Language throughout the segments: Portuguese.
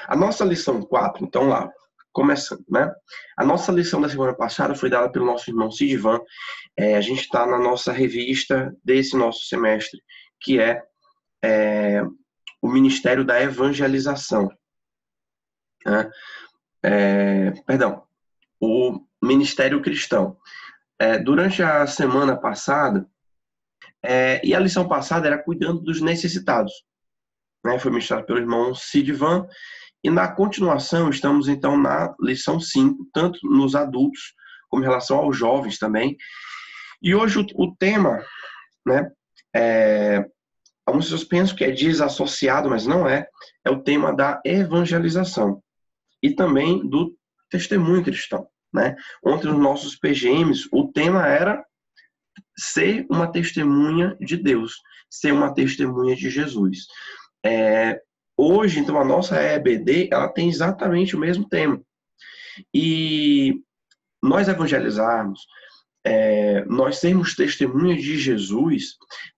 A nossa lição 4, então lá, começando, né? A nossa lição da semana passada foi dada pelo nosso irmão Sidivan. A gente está na nossa revista desse nosso semestre, que é o Ministério da Evangelização. Né? O Ministério Cristão. Durante a semana passada, e a lição passada era cuidando dos necessitados. Né? Foi ministrado pelo irmão Sidivan. E na continuação, estamos então na lição 5, tanto nos adultos, como em relação aos jovens também. E hoje o tema, né, algumas pessoas pensam que é desassociado, mas não é. É o tema da evangelização e também do testemunho cristão. Né? Ontem nos nossos PGMs, o tema era ser uma testemunha de Deus, ser uma testemunha de Jesus. Hoje, então, a nossa EBD, ela tem exatamente o mesmo tema. E nós evangelizarmos, nós sermos testemunhas de Jesus,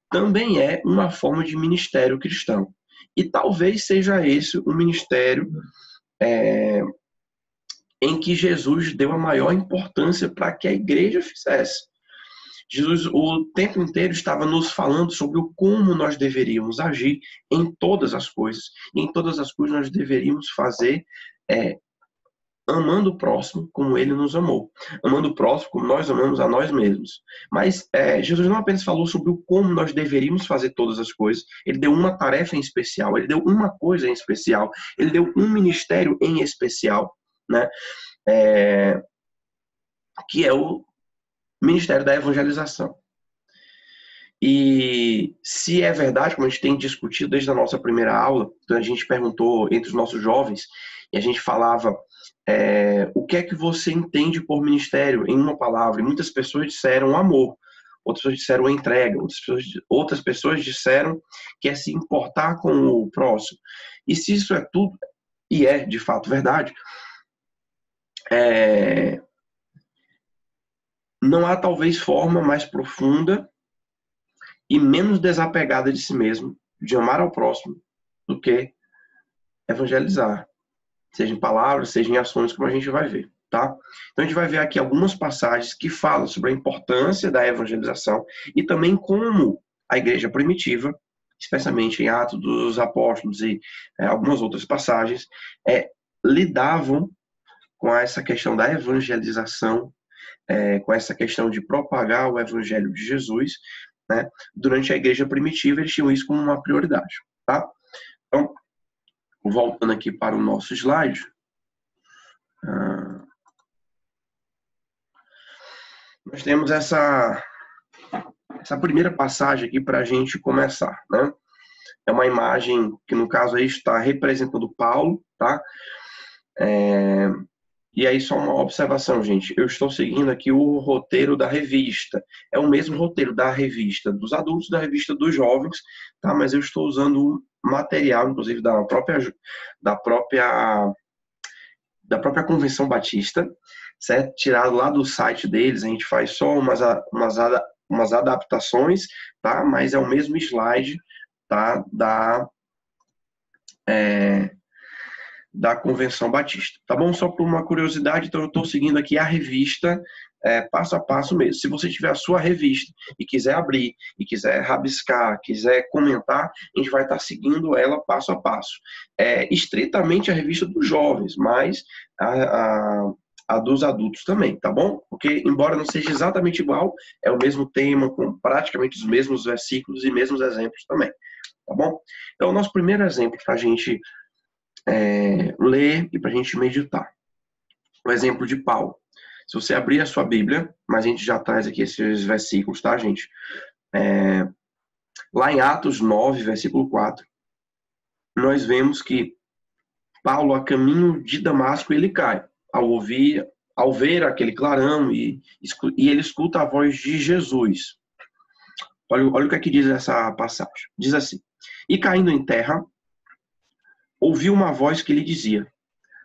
também é uma forma de ministério cristão. E talvez seja esse o ministério em que Jesus deu a maior importância para que a igreja fizesse. Jesus, o tempo inteiro, estava nos falando sobre o como nós deveríamos agir em todas as coisas. E em todas as coisas nós deveríamos fazer amando o próximo como ele nos amou. Amando o próximo como nós amamos a nós mesmos. Mas Jesus não apenas falou sobre o como nós deveríamos fazer todas as coisas. Ele deu uma tarefa em especial. Ele deu uma coisa em especial. Ele deu um ministério em especial, né? Que é o Ministério da Evangelização. E se é verdade, como a gente tem discutido desde a nossa primeira aula, então a gente perguntou entre os nossos jovens, e a gente falava o que é que você entende por ministério em uma palavra? E muitas pessoas disseram amor, outras pessoas disseram entrega, outras pessoas disseram que é se importar com o próximo. E se isso é tudo, e é de fato verdade, não há talvez forma mais profunda e menos desapegada de si mesmo, de amar ao próximo, do que evangelizar. Seja em palavras, seja em ações, como a gente vai ver, tá? Então a gente vai ver aqui algumas passagens que falam sobre a importância da evangelização e também como a igreja primitiva, especialmente em Atos dos Apóstolos e algumas outras passagens, lidavam com essa questão da evangelização, com essa questão de propagar o evangelho de Jesus, né? Durante a igreja primitiva, eles tinham isso como uma prioridade, tá? Então, voltando aqui para o nosso slide, nós temos essa primeira passagem aqui para a gente começar, né? É uma imagem que, no caso, aí está representando Paulo, tá? E aí, só uma observação, gente. Eu estou seguindo aqui o roteiro da revista. É o mesmo roteiro da revista dos adultos, da revista dos jovens, tá? Mas eu estou usando material, inclusive, da própria Convenção Batista, certo? Tirado lá do site deles. A gente faz só umas adaptações, tá? Mas é o mesmo slide, tá? Da Convenção Batista, tá bom? Só por uma curiosidade, então eu estou seguindo aqui a revista passo a passo mesmo. Se você tiver a sua revista e quiser abrir, e quiser rabiscar, quiser comentar, a gente vai estar seguindo ela passo a passo. Estritamente a revista dos jovens, mas a dos adultos também, tá bom? Porque, embora não seja exatamente igual, é o mesmo tema, com praticamente os mesmos versículos e mesmos exemplos também, tá bom? Então, o nosso primeiro exemplo para a gente ler e para a gente meditar. O exemplo de Paulo. Se você abrir a sua Bíblia, mas a gente já traz aqui esses versículos, tá, gente? Lá em Atos 9, versículo 4, nós vemos que Paulo, a caminho de Damasco, ele cai. Ao ver aquele clarão, e ele escuta a voz de Jesus. Olha o que aqui diz essa passagem. Diz assim: e caindo em terra, ouviu uma voz que lhe dizia: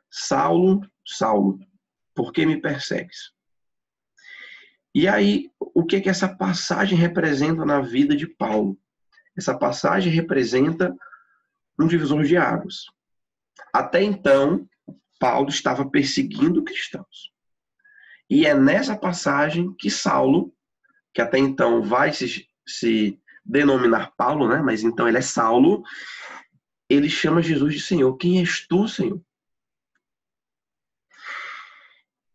Saulo, Saulo, por que me persegues? E aí, o que essa passagem representa na vida de Paulo? Essa passagem representa um divisor de águas. Até então, Paulo estava perseguindo cristãos. E é nessa passagem que Saulo, que até então vai se denominar Paulo, né? Mas então ele é Saulo, ele chama Jesus de Senhor. Quem és tu, Senhor?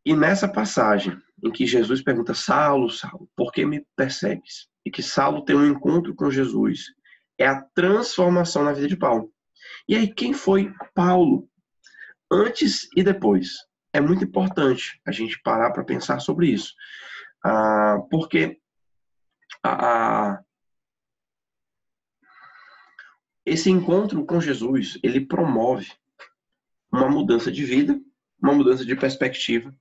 E nessa passagem em que Jesus pergunta, Saulo, Saulo, por que me persegues? E que Saulo tem um encontro com Jesus, é a transformação na vida de Paulo. E aí, quem foi Paulo? Antes e depois. É muito importante a gente parar para pensar sobre isso. Porque esse encontro com Jesus, ele promove uma mudança de vida, uma mudança de perspectiva,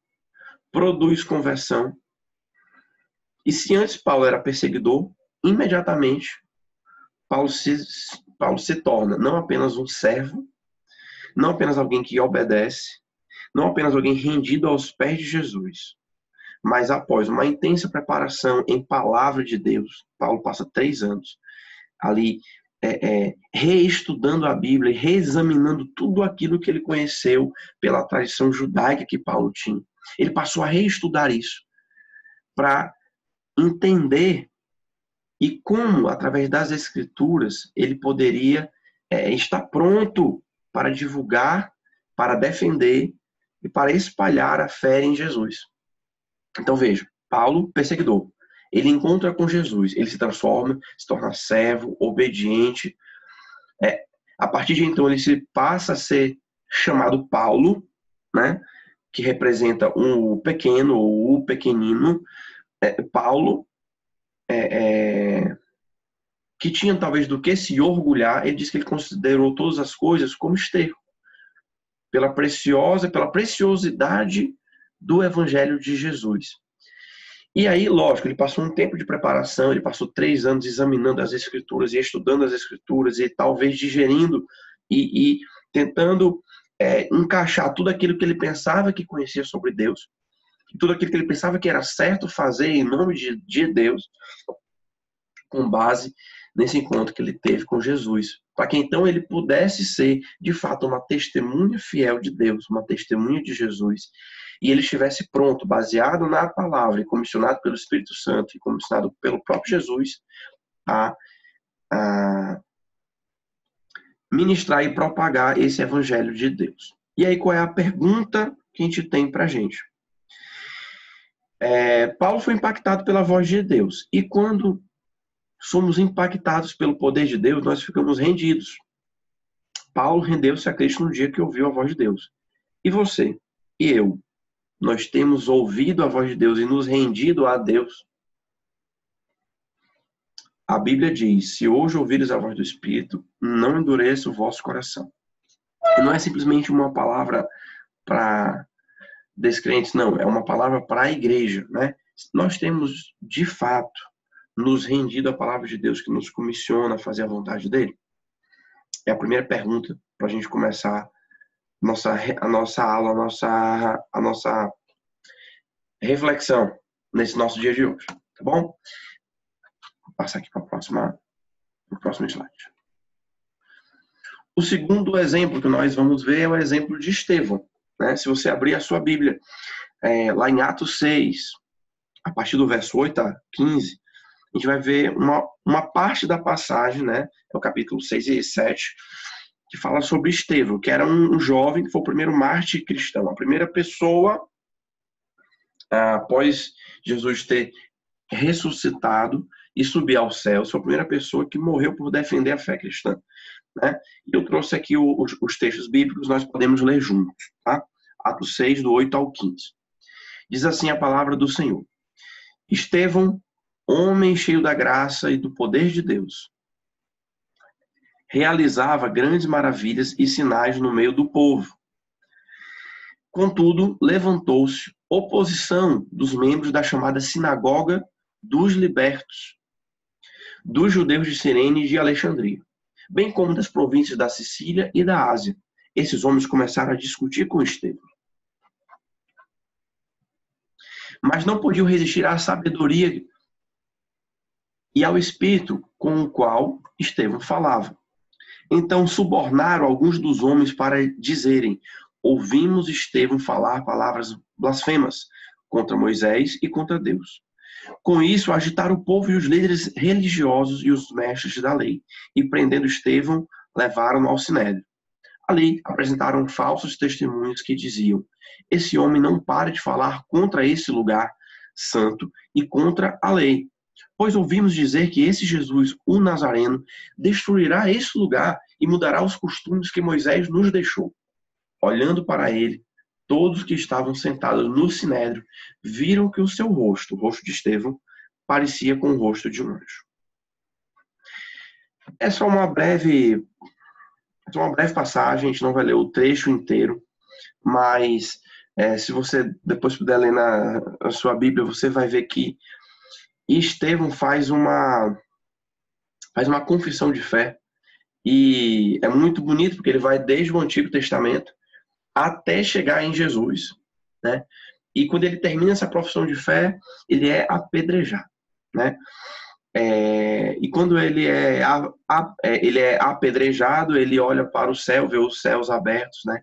produz conversão. E se antes Paulo era perseguidor, imediatamente Paulo se torna não apenas um servo, não apenas alguém que obedece, não apenas alguém rendido aos pés de Jesus, mas após uma intensa preparação em palavra de Deus, Paulo passa 3 anos ali reestudando a Bíblia, reexaminando tudo aquilo que ele conheceu pela tradição judaica que Paulo tinha. Ele passou a reestudar isso para entender e como, através das Escrituras, ele poderia estar pronto para divulgar, para defender e para espalhar a fé em Jesus. Então veja, Paulo, perseguidor, ele encontra com Jesus, ele se transforma, se torna servo, obediente. A partir de então, ele se passa a ser chamado Paulo, né, que representa o pequeno ou o pequenino. Paulo, que tinha talvez do que se orgulhar, ele diz que ele considerou todas as coisas como esterco, pela preciosidade do evangelho de Jesus. E aí, lógico, ele passou um tempo de preparação, ele passou 3 anos examinando as Escrituras e estudando as Escrituras e talvez digerindo e tentando encaixar tudo aquilo que ele pensava que conhecia sobre Deus, tudo aquilo que ele pensava que era certo fazer em nome de Deus, com base nesse encontro que ele teve com Jesus, para que então ele pudesse ser, de fato, uma testemunha fiel de Deus, uma testemunha de Jesus, e ele estivesse pronto, baseado na palavra, e comissionado pelo Espírito Santo, e comissionado pelo próprio Jesus, a ministrar e propagar esse evangelho de Deus. E aí, qual é a pergunta que a gente tem para a gente? Paulo foi impactado pela voz de Deus, e quando somos impactados pelo poder de Deus, nós ficamos rendidos. Paulo rendeu-se a Cristo no dia que ouviu a voz de Deus. E você? E eu? Nós temos ouvido a voz de Deus e nos rendido a Deus? A Bíblia diz, se hoje ouvires a voz do Espírito, não endureça o vosso coração. E não é simplesmente uma palavra para descrentes, não. É uma palavra para a igreja, né? Nós temos, de fato, nos rendido à palavra de Deus que nos comissiona a fazer a vontade dele? É a primeira pergunta para a gente começar a nossa aula, a nossa reflexão nesse nosso dia de hoje, tá bom? Vou passar aqui para o próximo slide. O segundo exemplo que nós vamos ver é o exemplo de Estevão, né? Se você abrir a sua Bíblia, lá em Atos 6, a partir do verso 8 a 15, a gente vai ver uma parte da passagem, né? É o capítulo 6 e 7, que fala sobre Estevão, que era um jovem que foi o primeiro mártir cristão, a primeira pessoa, após Jesus ter ressuscitado e subir ao céu, foi a primeira pessoa que morreu por defender a fé cristã, né? E eu trouxe aqui os textos bíblicos, nós podemos ler juntos, tá? Atos 6, do 8 ao 15. Diz assim a palavra do Senhor. Estevão, homem cheio da graça e do poder de Deus, realizava grandes maravilhas e sinais no meio do povo. Contudo, levantou-se oposição dos membros da chamada Sinagoga dos Libertos, dos judeus de Cirene e de Alexandria, bem como das províncias da Sicília e da Ásia. Esses homens começaram a discutir com Estevão. Mas não podiam resistir à sabedoria e ao espírito com o qual Estevão falava. Então subornaram alguns dos homens para dizerem: ouvimos Estevão falar palavras blasfemas contra Moisés e contra Deus. Com isso, agitaram o povo e os líderes religiosos e os mestres da lei, e prendendo Estevão, levaram-no ao sinédrio. Ali apresentaram falsos testemunhos que diziam: esse homem não para de falar contra esse lugar santo e contra a lei. Pois ouvimos dizer que esse Jesus, o Nazareno, destruirá esse lugar e mudará os costumes que Moisés nos deixou. Olhando para ele, todos que estavam sentados no sinédrio viram que o seu rosto, o rosto de Estevão, parecia com o rosto de um anjo. É só uma breve passagem, a gente não vai ler o trecho inteiro, mas se você depois puder ler na sua Bíblia, você vai ver que Estevão faz uma confissão de fé, e é muito bonito porque ele vai desde o Antigo Testamento até chegar em Jesus, né? E quando ele termina essa profissão de fé, ele é apedrejado, né? E quando ele é apedrejado, ele olha para o céu, vê os céus abertos, né?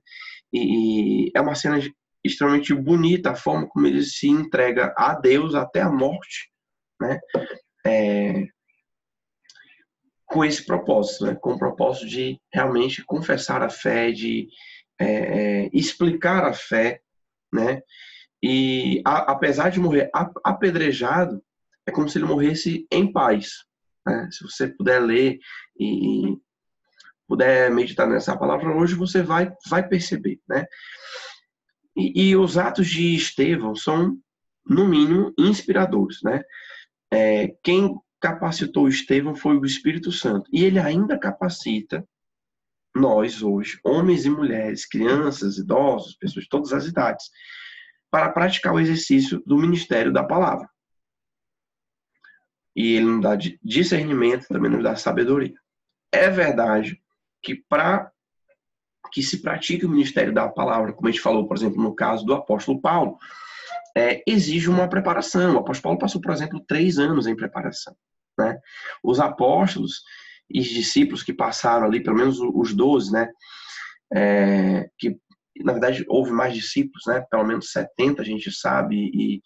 E é uma cena extremamente bonita a forma como ele se entrega a Deus até a morte, né? Com esse propósito, né? Com o propósito de realmente confessar a fé, de explicar a fé, né? E apesar de morrer apedrejado, é como se ele morresse em paz, né? Se você puder ler e puder meditar nessa palavra hoje, você vai perceber, né? E os atos de Estevão são, no mínimo, inspiradores, né? Quem capacitou Estevão foi o Espírito Santo. E ele ainda capacita nós hoje, homens e mulheres, crianças, idosos, pessoas de todas as idades, para praticar o exercício do ministério da palavra. E ele nos dá discernimento, também nos dá sabedoria. É verdade que para que se pratique o ministério da palavra, como a gente falou, por exemplo, no caso do apóstolo Paulo, exige uma preparação. O apóstolo Paulo passou, por exemplo, 3 anos em preparação, né? Os apóstolos e discípulos que passaram ali, pelo menos os 12, né? Que na verdade houve mais discípulos, né? Pelo menos 70 a gente sabe,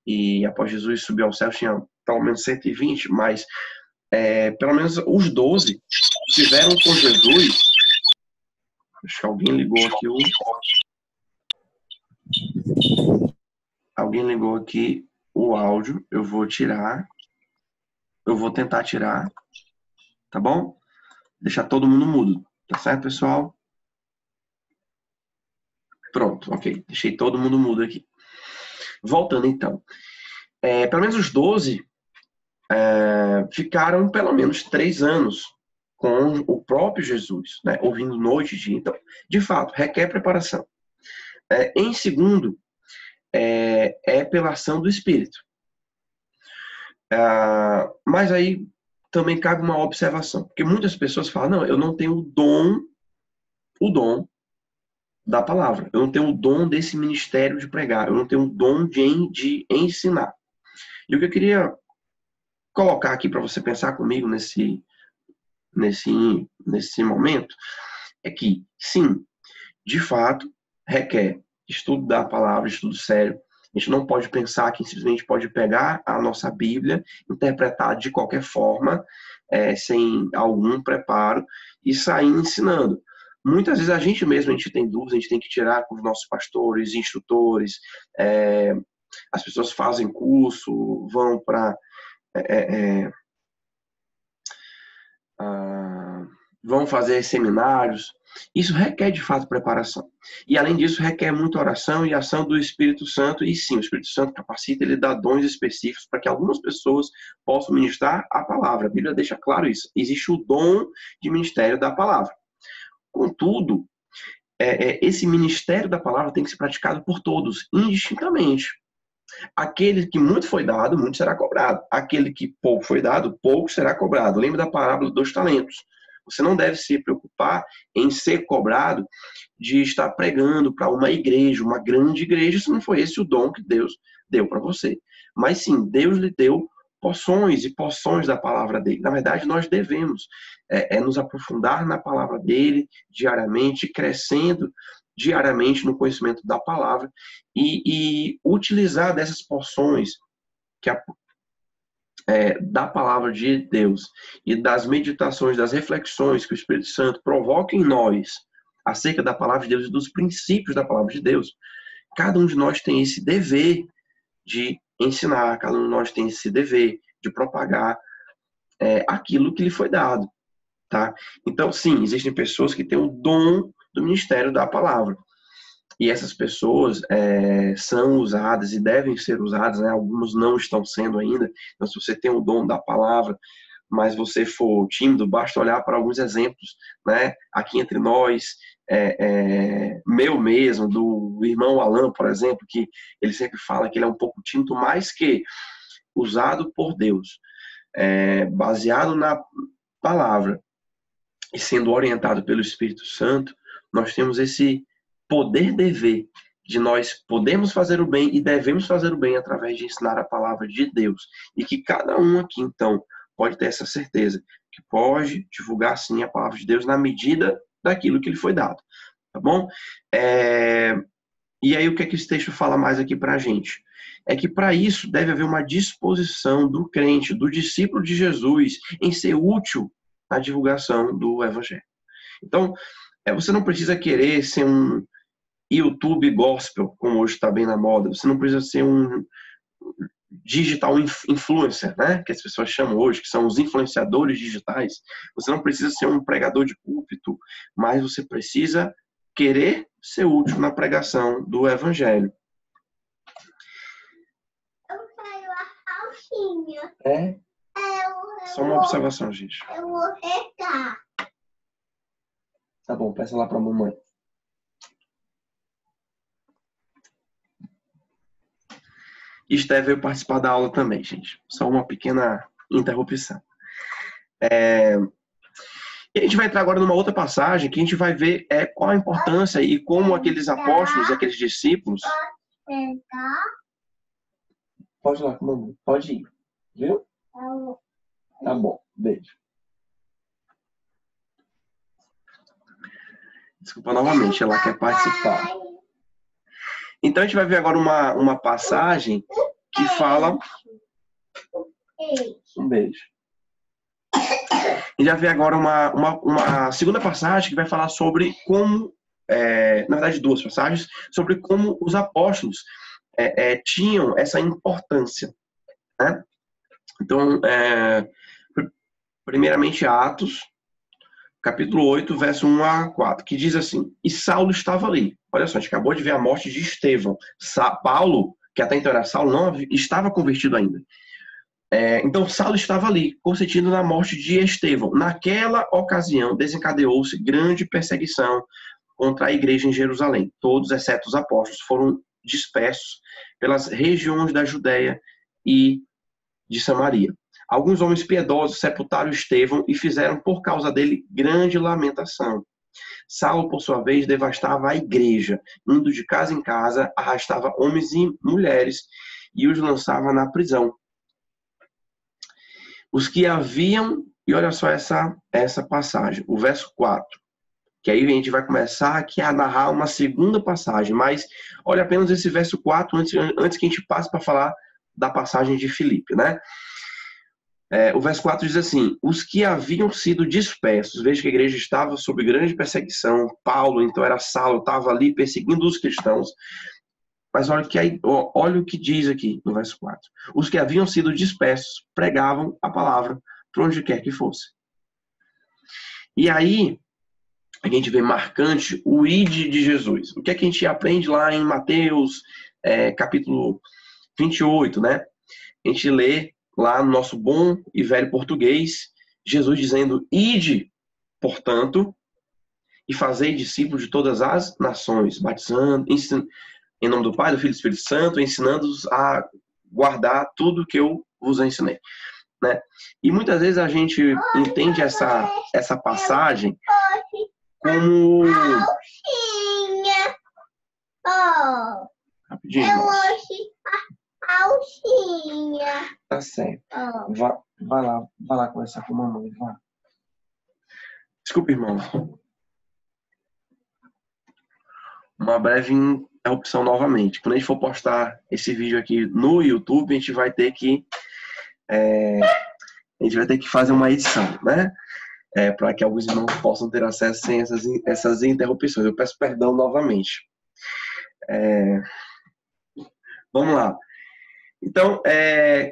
e após Jesus subir ao céu tinha pelo menos 120, mas pelo menos os 12 estiveram com Jesus. Acho que alguém ligou aqui o áudio. Eu vou tentar tirar, tá bom? Deixar todo mundo mudo, tá certo, pessoal? Pronto, ok. Deixei todo mundo mudo aqui. Voltando, então. Pelo menos os 12 ficaram pelo menos 3 anos com o próprio Jesus, né? Ouvindo noite e dia. Então, de fato, requer preparação. Em segundo, pela ação do Espírito. Mas aí também cabe uma observação, porque muitas pessoas falam: não, eu não tenho o dom da palavra, eu não tenho o dom desse ministério de pregar, eu não tenho o dom de ensinar. E o que eu queria colocar aqui para você pensar comigo nesse momento é que, sim, de fato, requer estudo da palavra, estudo sério. A gente não pode pensar que simplesmente pode pegar a nossa Bíblia, interpretar de qualquer forma, sem algum preparo, e sair ensinando. Muitas vezes a gente tem dúvidas, a gente tem que tirar com os nossos pastores, instrutores, as pessoas fazem curso, vão para... vão fazer seminários. Isso requer, de fato, preparação. E, além disso, requer muita oração e ação do Espírito Santo. E, sim, o Espírito Santo capacita, ele dá dons específicos para que algumas pessoas possam ministrar a palavra. A Bíblia deixa claro isso. Existe o dom de ministério da palavra. Contudo, esse ministério da palavra tem que ser praticado por todos, indistintamente. Aquele que muito foi dado, muito será cobrado. Aquele que pouco foi dado, pouco será cobrado. Lembra da parábola dos talentos. Você não deve se preocupar em ser cobrado de estar pregando para uma igreja, uma grande igreja, se não foi esse o dom que Deus deu para você. Mas sim, Deus lhe deu porções e porções da palavra dele. Na verdade, nós devemos nos aprofundar na palavra dele diariamente, crescendo diariamente no conhecimento da palavra e utilizar dessas porções que da palavra de Deus e das meditações, das reflexões que o Espírito Santo provoca em nós acerca da palavra de Deus e dos princípios da palavra de Deus. Cada um de nós tem esse dever de ensinar, cada um de nós tem esse dever de propagar aquilo que lhe foi dado, tá? Então, sim, existem pessoas que têm o dom do ministério da palavra. E essas pessoas são usadas e devem ser usadas, né? Alguns não estão sendo ainda. Então, se você tem o dom da palavra, mas você for tímido, basta olhar para alguns exemplos, né? Aqui entre nós, meu mesmo, do irmão Alan, por exemplo, que ele sempre fala que ele é um pouco tímido, mas que usado por Deus, baseado na palavra e sendo orientado pelo Espírito Santo, nós temos esse dever de nós podemos fazer o bem e devemos fazer o bem através de ensinar a palavra de Deus. E que cada um aqui, então, pode ter essa certeza, que pode divulgar, sim, a palavra de Deus na medida daquilo que lhe foi dado. Tá bom? E aí, o que é que esse texto fala mais aqui pra gente? É que para isso deve haver uma disposição do crente, do discípulo de Jesus, em ser útil na divulgação do Evangelho. Então, você não precisa querer ser um YouTube gospel, como hoje está bem na moda. Você não precisa ser um digital influencer, né? Que as pessoas chamam hoje, que são os influenciadores digitais. Você não precisa ser um pregador de púlpito, mas você precisa querer ser útil na pregação do Evangelho. Eu quero a calcinha. Só uma observação, gente. Eu vou regar. Tá bom, peça lá para a mamãe. Esté veio participar da aula também, gente. Só uma pequena interrupção. E a gente vai entrar agora numa outra passagem que a gente vai ver qual a importância e como aqueles apóstolos, aqueles discípulos... Pode ir lá com a mamãe. Pode ir. Viu? Tá bom. Beijo. Desculpa novamente, ela quer participar. Então a gente vai ver agora uma passagem que fala... Um beijo. E já vê agora uma segunda passagem que vai falar sobre como... na verdade, duas passagens, sobre como os apóstolos tinham essa importância, né? Então, primeiramente Atos, capítulo 8, verso 1 a 4, que diz assim: e Saulo estava ali. Olha só, a gente acabou de ver a morte de Estevão. Paulo, que até então era Saulo, não estava convertido ainda. Então, Saulo estava ali, consentindo na morte de Estevão. Naquela ocasião, desencadeou-se grande perseguição contra a igreja em Jerusalém. Todos, exceto os apóstolos, foram dispersos pelas regiões da Judéia e de Samaria. Alguns homens piedosos sepultaram Estevão e fizeram por causa dele grande lamentação. Saulo, por sua vez, devastava a igreja, indo de casa em casa, arrastava homens e mulheres e os lançava na prisão. Os que haviam... E olha só essa passagem, o verso 4. Que aí a gente vai começar aqui a narrar uma segunda passagem. Mas olha apenas esse verso 4 antes que a gente passe para falar da passagem de Filipe, né? O verso 4 diz assim: os que haviam sido dispersos. Veja que a igreja estava sob grande perseguição. Paulo, então era Saulo, estava ali perseguindo os cristãos. Mas olha o que diz aqui no verso 4. Os que haviam sido dispersos pregavam a palavra por onde quer que fosse. E aí a gente vê marcante o ide de Jesus. O que é que a gente aprende lá em Mateus, capítulo 28, né? A gente lê lá no nosso bom e velho português, Jesus dizendo: ide, portanto, e fazei discípulos de todas as nações, batizando, em nome do Pai, do Filho e do Espírito Santo, ensinando-os a guardar tudo que eu vos ensinei, né? E muitas vezes a gente entende essa passagem como... Rapidinho, irmãos. carochinha. Tá certo. Ó. Vai lá conversar com a mamãe, vá. Desculpa, irmão. Uma breve interrupção novamente. Quando a gente for postar esse vídeo aqui no YouTube, a gente vai ter que fazer uma edição, né? Para que alguns irmãos possam ter acesso sem essas interrupções. Eu peço perdão novamente. Vamos lá. Então,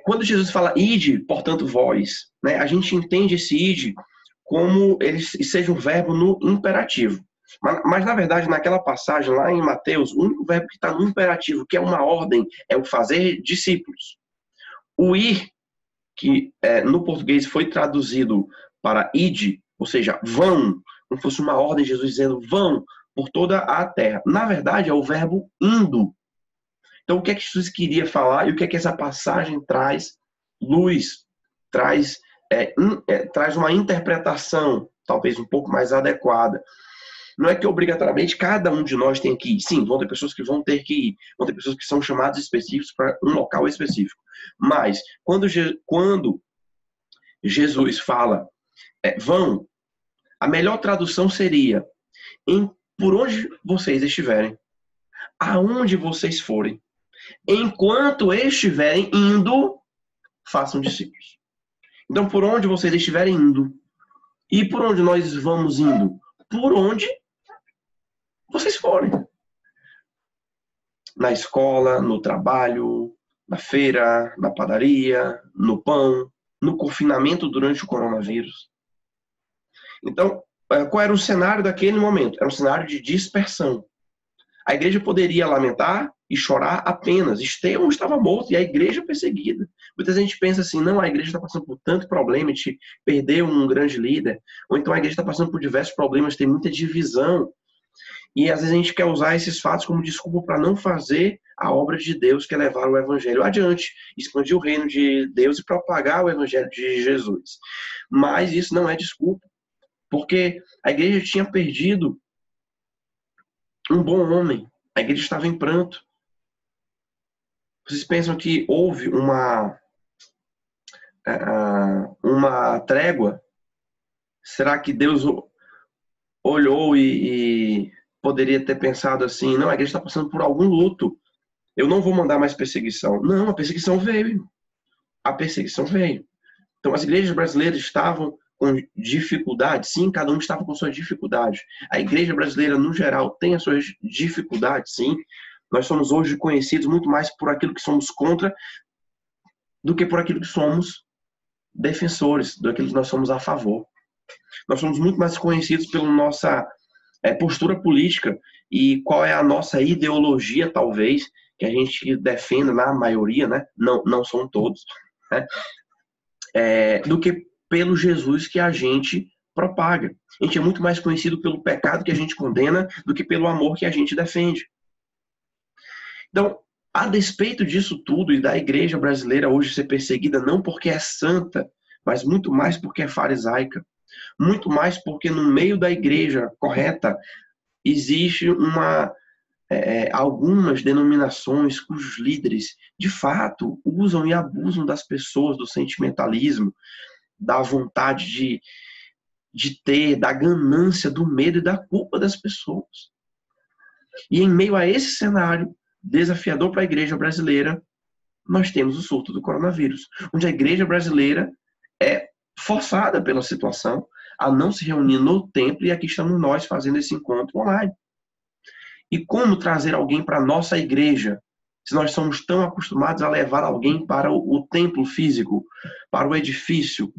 quando Jesus fala ide, portanto, vós, né, a gente entende esse ide como ele seja um verbo no imperativo. Mas, na verdade, naquela passagem lá em Mateus, o único verbo que está no imperativo, que é uma ordem, é o fazer discípulos. O ir, que no português foi traduzido para ide, ou seja, vão, como fosse uma ordem, Jesus dizendo vão por toda a terra. Na verdade, é o verbo indo. Então, o que é que Jesus queria falar e o que é que essa passagem traz luz, traz uma interpretação talvez um pouco mais adequada. Não é que obrigatoriamente cada um de nós tem que ir. Sim, vão ter pessoas que vão ter que ir. Vão ter pessoas que são chamadas específicos para um local específico. Mas, quando Jesus fala vão, a melhor tradução seria por onde vocês estiverem, aonde vocês forem, enquanto estiverem indo, façam discípulos. Então, por onde vocês estiverem indo, e por onde nós vamos indo? Por onde vocês forem. Na escola, no trabalho, na feira, na padaria, no pão, no confinamento durante o coronavírus. Então, qual era o cenário daquele momento? Era um cenário de dispersão. A igreja poderia lamentar e chorar apenas. Estevão estava morto e a igreja perseguida. Muita gente pensa assim, não, a igreja está passando por tanto problema de perder um grande líder. Ou então a igreja está passando por diversos problemas, tem muita divisão. E às vezes a gente quer usar esses fatos como desculpa para não fazer a obra de Deus, que é levar o evangelho adiante, expandir o reino de Deus e propagar o evangelho de Jesus. Mas isso não é desculpa, porque a igreja tinha perdido um bom homem. A igreja estava em pranto. Vocês pensam que houve uma trégua? Será que Deus olhou e poderia ter pensado assim, não, a igreja está passando por algum luto, eu não vou mandar mais perseguição. Não, a perseguição veio. A perseguição veio. Então, as igrejas brasileiras estavam com dificuldades, sim, cada um estava com suas dificuldades. A igreja brasileira, no geral, tem as suas dificuldades, sim. Nós somos hoje conhecidos muito mais por aquilo que somos contra do que por aquilo que somos defensores, daquilo que nós somos a favor. Nós somos muito mais conhecidos pela nossa postura política e qual é a nossa ideologia, talvez, que a gente defenda na maioria, né? Não são todos, né? Do que pelo Jesus que a gente propaga. A gente é muito mais conhecido pelo pecado que a gente condena do que pelo amor que a gente defende. Então, a despeito disso tudo e da igreja brasileira hoje ser perseguida não porque é santa, mas muito mais porque é farisaica, muito mais porque no meio da igreja correta existe algumas denominações cujos líderes, de fato, usam e abusam das pessoas, do sentimentalismo, da vontade de ter, da ganância, do medo e da culpa das pessoas. E em meio a esse cenário desafiador para a igreja brasileira, nós temos o surto do coronavírus, onde a igreja brasileira é forçada pela situação a não se reunir no templo, e aqui estamos nós fazendo esse encontro online. E como trazer alguém para a nossa igreja, se nós somos tão acostumados a levar alguém para o templo físico, para o edifício?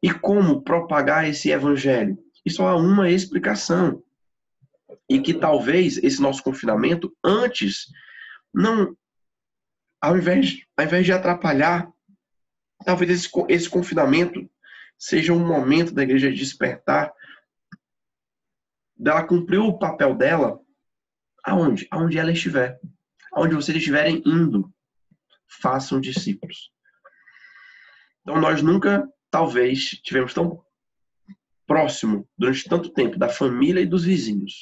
E como propagar esse evangelho? E só há uma explicação. E que talvez esse nosso confinamento, antes, não, ao invés de atrapalhar, talvez esse confinamento seja um momento da igreja despertar, dela cumprir o papel dela, aonde? Aonde ela estiver. Aonde vocês estiverem indo, façam discípulos. Então nós nunca, talvez, tivemos tão próximo, durante tanto tempo, da família e dos vizinhos.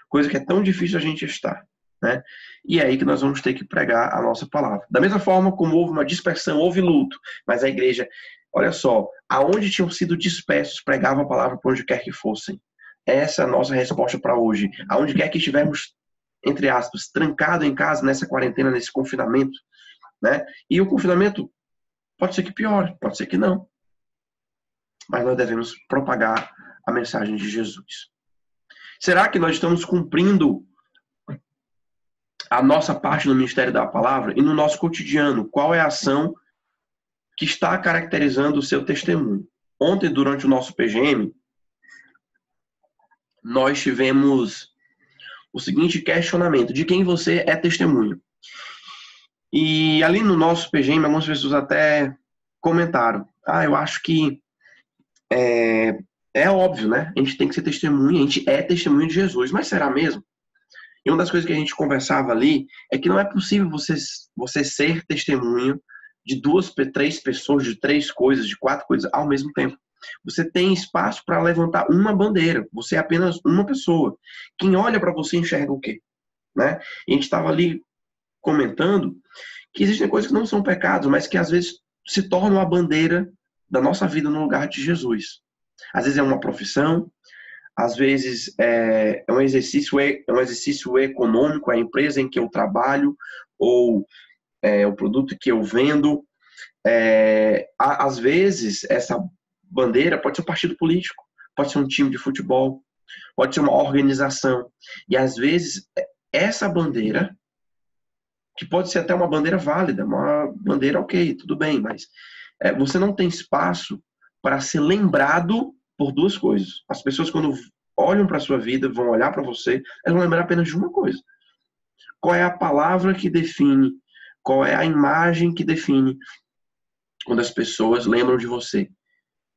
Coisa que é tão difícil a gente estar. né? E é aí que nós vamos ter que pregar a nossa palavra. Da mesma forma como houve uma dispersão, houve luto, mas a igreja, olha só, aonde tinham sido dispersos, pregavam a palavra por onde quer que fossem. Essa é a nossa resposta para hoje. Aonde quer que estivermos, entre aspas, trancado em casa, nessa quarentena, nesse confinamento, né? E o confinamento pode ser que piore, pode ser que não. Mas nós devemos propagar a mensagem de Jesus. Será que nós estamos cumprindo a nossa parte no ministério da palavra e no nosso cotidiano? Qual é a ação que está caracterizando o seu testemunho? Ontem, durante o nosso PGM, nós tivemos o seguinte questionamento: de quem você é testemunho? E ali no nosso PGM, algumas pessoas até comentaram: eu acho que é óbvio, né? A gente tem que ser testemunha, a gente é testemunho de Jesus, mas será mesmo? E uma das coisas que a gente conversava ali é que não é possível você ser testemunho de 2, 3 pessoas, de 3 coisas, de 4 coisas ao mesmo tempo. Você tem espaço para levantar uma bandeira. Você é apenas uma pessoa. Quem olha para você enxerga o quê? Né? E a gente estava ali comentando que existem coisas que não são pecados, mas que às vezes se tornam a bandeira da nossa vida no lugar de Jesus. Às vezes é uma profissão, às vezes é um exercício econômico, é a empresa em que eu trabalho, ou o produto que eu vendo. Às vezes, essa bandeira pode ser um partido político, pode ser um time de futebol, pode ser uma organização. E às vezes, essa bandeira, que pode ser até uma bandeira válida, uma bandeira ok, tudo bem, mas você não tem espaço para ser lembrado por 2 coisas. As pessoas, quando olham para a sua vida, vão olhar para você, elas vão lembrar apenas de uma coisa. Qual é a palavra que define, qual é a imagem que define quando as pessoas lembram de você?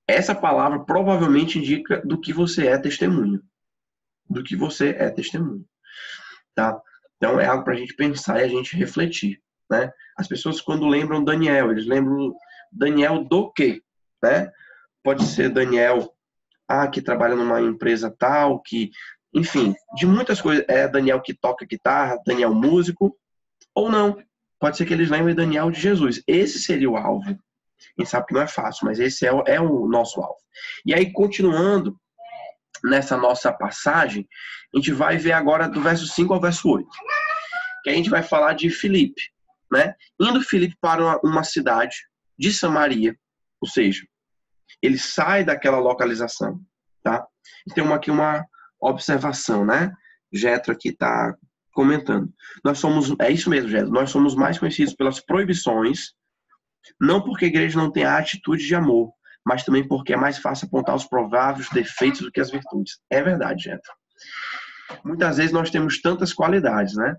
Essa palavra provavelmente indica do que você é testemunho. Do que você é testemunho. Tá? Então é algo para a gente pensar e a gente refletir. Né? As pessoas, quando lembram Daniel, eles lembram Daniel do quê? Né? Pode ser Daniel que trabalha numa empresa tal, que, enfim, de muitas coisas. É Daniel que toca guitarra, Daniel músico, ou não. Pode ser que eles lembrem Daniel de Jesus. Esse seria o alvo. A gente sabe que não é fácil, mas esse é o nosso alvo. E aí, continuando nessa nossa passagem, a gente vai ver agora do verso 5 ao verso 8. Que a gente vai falar de Filipe, né? Indo Filipe para uma cidade de Samaria, ou seja, ele sai daquela localização, tá? E tem aqui uma observação, né? Jetro aqui está comentando. É isso mesmo, Jetro, nós somos mais conhecidos pelas proibições, não porque a igreja não tem a atitude de amor, mas também porque é mais fácil apontar os prováveis defeitos do que as virtudes. É verdade, Jetro. Muitas vezes nós temos tantas qualidades, né?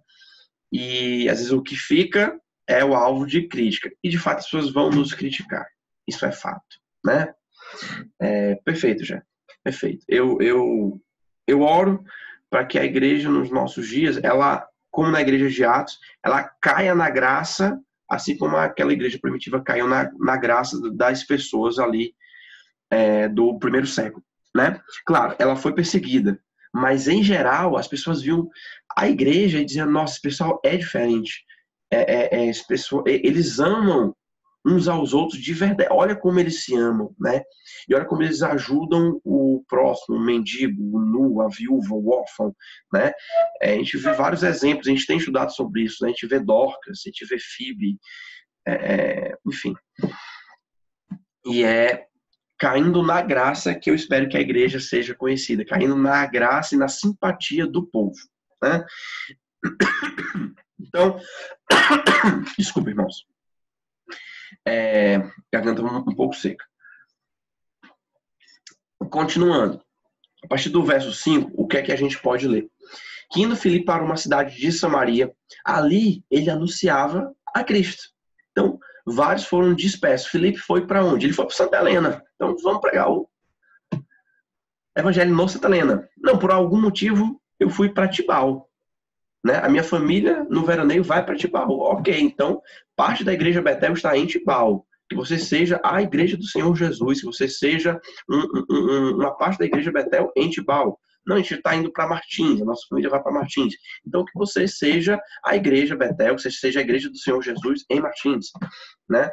E às vezes o que fica é o alvo de crítica. E de fato as pessoas vão nos criticar. Isso é fato, né? Perfeito, já. Perfeito. Eu oro para que a igreja nos nossos dias, ela, como na igreja de Atos, ela caia na graça, assim como aquela igreja primitiva caiu na graça das pessoas ali do primeiro século, né? Claro, ela foi perseguida, mas em geral as pessoas viam a igreja e diziam: nossa, esse pessoal é diferente. Esse pessoal, eles amam uns aos outros de verdade. Olha como eles se amam, né? E olha como eles ajudam o próximo, o mendigo, o nu, a viúva, o órfão, né? A gente vê vários exemplos, a gente tem estudado sobre isso, né? A gente vê Dorcas, a gente vê Fibe, enfim. E caindo na graça que eu espero que a igreja seja conhecida, caindo na graça e na simpatia do povo, né? Então, desculpa, irmãos. Garganta um pouco seca. Continuando. A partir do verso 5, o que é que a gente pode ler? Que indo Filipe para uma cidade de Samaria, ali ele anunciava a Cristo. Então, vários foram dispersos. Filipe foi para onde? Ele foi para Santa Helena. Então, vamos pregar o evangelho no Santa Helena. Não, por algum motivo, eu fui para Tibau. Né? A minha família, no veraneio, vai para Tibau. Ok, então, parte da igreja Betel está em Tibau. Que você seja a igreja do Senhor Jesus, que você seja uma parte da igreja Betel em Tibau. Não, a gente está indo para Martins, a nossa família vai para Martins. Então, que você seja a igreja Betel, que você seja a igreja do Senhor Jesus em Martins, né?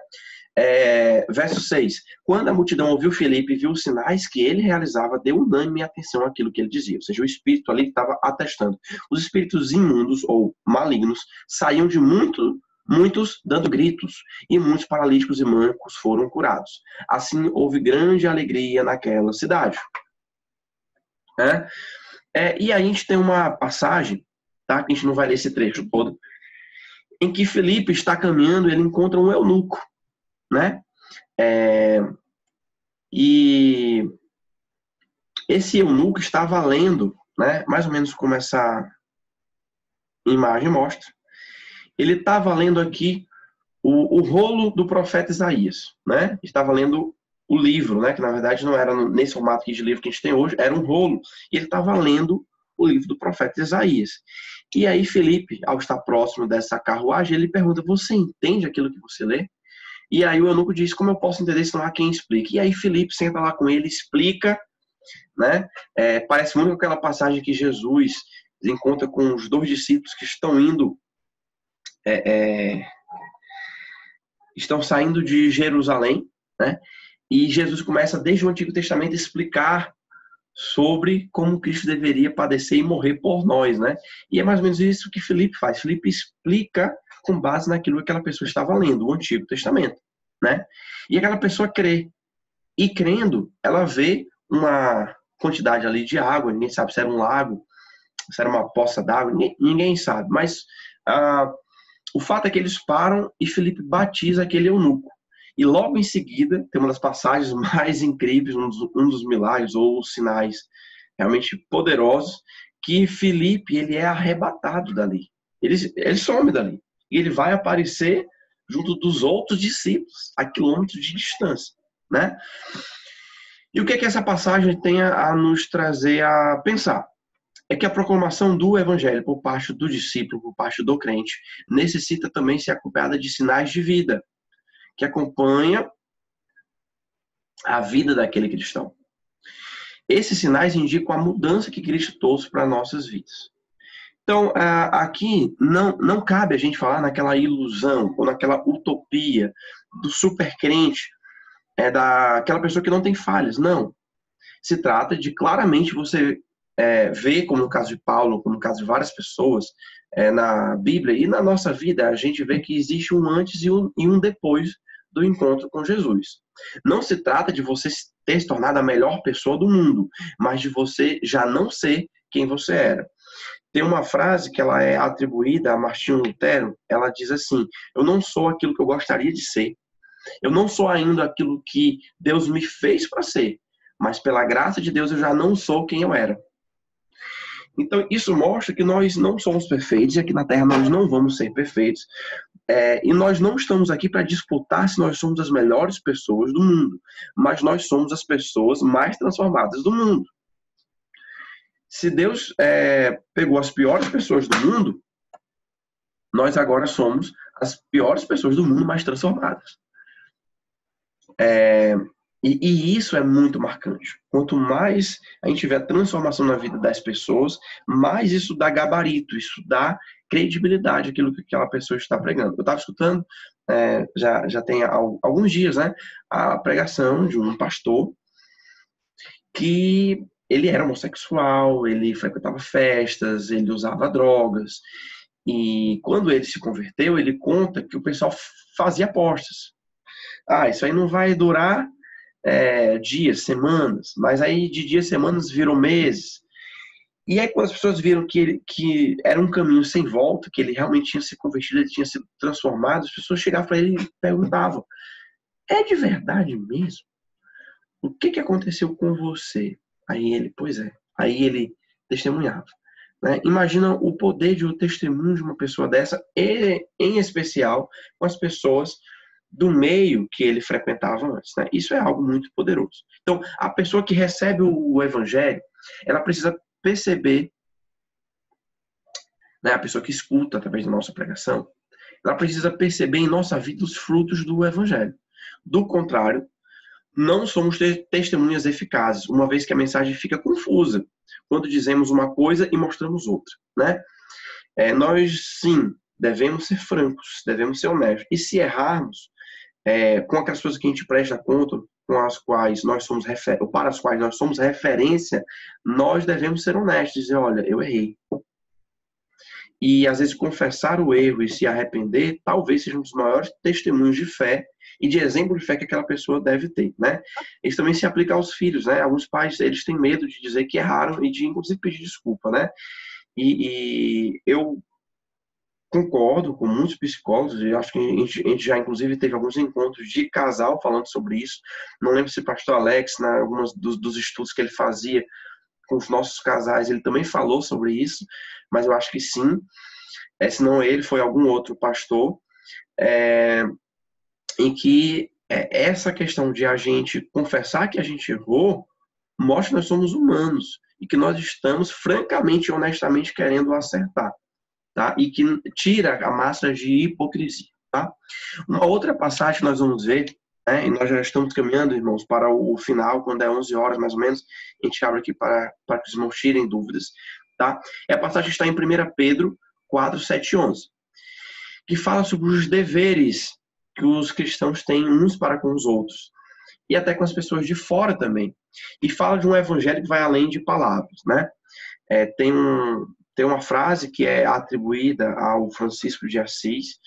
Verso 6. Quando a multidão ouviu Filipe e viu os sinais que ele realizava, deu unânime atenção àquilo que ele dizia. Ou seja, o espírito ali estava atestando. Os espíritos imundos ou malignos saíam de muitos dando gritos, e muitos paralíticos e mancos foram curados. Assim, houve grande alegria naquela cidade. E aí a gente tem uma passagem, tá? Que a gente não vai ler esse trecho todo, em que Filipe está caminhando e ele encontra um eunuco, né? E esse eunuco estava lendo, né? Mais ou menos como essa imagem mostra. Ele estava lendo aqui o rolo do profeta Isaías, né? Estava lendo o livro, né? Que na verdade não era nesse formato aqui de livro que a gente tem hoje, era um rolo. E ele estava lendo o livro do profeta Isaías. E aí Filipe, ao estar próximo dessa carruagem, ele pergunta: você entende aquilo que você lê? E aí o eunuco diz: como eu posso entender se não há quem explique? E aí Filipe senta lá com ele, explica, né? Parece muito com aquela passagem que Jesus encontra com os 2 discípulos que estão indo, estão saindo de Jerusalém, né? E Jesus começa desde o Antigo Testamento a explicar sobre como Cristo deveria padecer e morrer por nós, né? E é mais ou menos isso que Filipe faz. Filipe explica com base naquilo que aquela pessoa estava lendo, o Antigo Testamento, né? E aquela pessoa crê. E crendo, ela vê uma quantidade ali de água, ninguém sabe se era um lago, se era uma poça d'água, ninguém sabe. Mas o fato é que eles param e Filipe batiza aquele eunuco. E logo em seguida, tem uma das passagens mais incríveis, um dos milagres ou sinais realmente poderosos, que Filipe, ele é arrebatado dali. Ele some dali. E ele vai aparecer junto dos outros discípulos, a quilômetros de distância, né? E o que é que essa passagem tem a nos trazer a pensar? É que a proclamação do evangelho por parte do discípulo, por parte do crente, necessita também ser acompanhada de sinais de vida, que acompanha a vida daquele cristão. Esses sinais indicam a mudança que Cristo trouxe para nossas vidas. Então, aqui não cabe a gente falar naquela ilusão ou naquela utopia do super crente, daquela pessoa que não tem falhas. Não. Se trata de claramente você ver, como no caso de Paulo, como no caso de várias pessoas na Bíblia e na nossa vida, a gente vê que existe um antes e um depois do encontro com Jesus. Não se trata de você ter se tornado a melhor pessoa do mundo, mas de você já não ser quem você era. Tem uma frase que ela é atribuída a Martinho Lutero, ela diz assim: eu não sou aquilo que eu gostaria de ser. Eu não sou ainda aquilo que Deus me fez para ser, mas pela graça de Deus eu já não sou quem eu era. Então isso mostra que nós não somos perfeitos e aqui na Terra nós não vamos ser perfeitos. E nós não estamos aqui para disputar se nós somos as melhores pessoas do mundo, mas nós somos as pessoas mais transformadas do mundo. Se Deus pegou as piores pessoas do mundo, nós agora somos as piores pessoas do mundo mais transformadas. E isso é muito marcante. Quanto mais a gente vê a transformação na vida das pessoas, mais isso dá gabarito, isso dá credibilidade àquilo que aquela pessoa está pregando. Eu estava escutando, já tem alguns dias, né, a pregação de um pastor que ele era homossexual, ele frequentava festas, ele usava drogas. E quando ele se converteu, ele conta que o pessoal fazia apostas. Isso aí não vai durar dias, semanas, mas aí de dias, semanas virou meses. E aí quando as pessoas viram que era um caminho sem volta, que ele realmente tinha se convertido, ele tinha sido transformado, as pessoas chegavam para ele e perguntavam: é de verdade mesmo? O que aconteceu com você? Aí ele, pois é. Aí ele testemunhava. Né? Imagina o poder de um testemunho de uma pessoa dessa, em especial com as pessoas do meio que ele frequentava antes. Né? Isso é algo muito poderoso. Então, a pessoa que recebe o evangelho, ela precisa perceber, né, a pessoa que escuta através da nossa pregação, ela precisa perceber em nossa vida os frutos do evangelho. Do contrário, não somos testemunhas eficazes, uma vez que a mensagem fica confusa. quando dizemos uma coisa e mostramos outra, né? Nós, sim, devemos ser francos, devemos ser honestos. E se errarmos, com aquelas coisas que a gente presta conta, com as quais nós somos ou para as quais nós somos referência, nós devemos ser honestos, dizer, olha, eu errei. E, às vezes, confessar o erro e se arrepender, talvez seja um dos maiores testemunhos de fé e de exemplo de fé que aquela pessoa deve ter, né? Isso também se aplica aos filhos, né? Alguns pais, eles têm medo de dizer que erraram e de, inclusive, pedir desculpa, né? E eu concordo com muitos psicólogos, e acho que a gente já, inclusive, teve alguns encontros de casal falando sobre isso. Não lembro se o pastor Alex, em alguns dos estudos que ele fazia com os nossos casais, ele também falou sobre isso, mas eu acho que sim. Se não ele, foi algum outro pastor, em que essa questão de a gente confessar que a gente errou mostra que nós somos humanos e que nós estamos francamente e honestamente querendo acertar, tá? E que tira a máscara de hipocrisia, tá? Uma outra passagem que nós vamos ver, e nós já estamos caminhando, irmãos, para o final, quando é 11 horas mais ou menos, a gente abre aqui para que os irmãos tirem dúvidas, tá? A passagem está em 1 Pedro 4, 7 e 11, que fala sobre os deveres que os cristãos têm uns para com os outros, e até com as pessoas de fora também. E fala de um evangelho que vai além de palavras, né? Tem uma frase que é atribuída ao Francisco de Assis,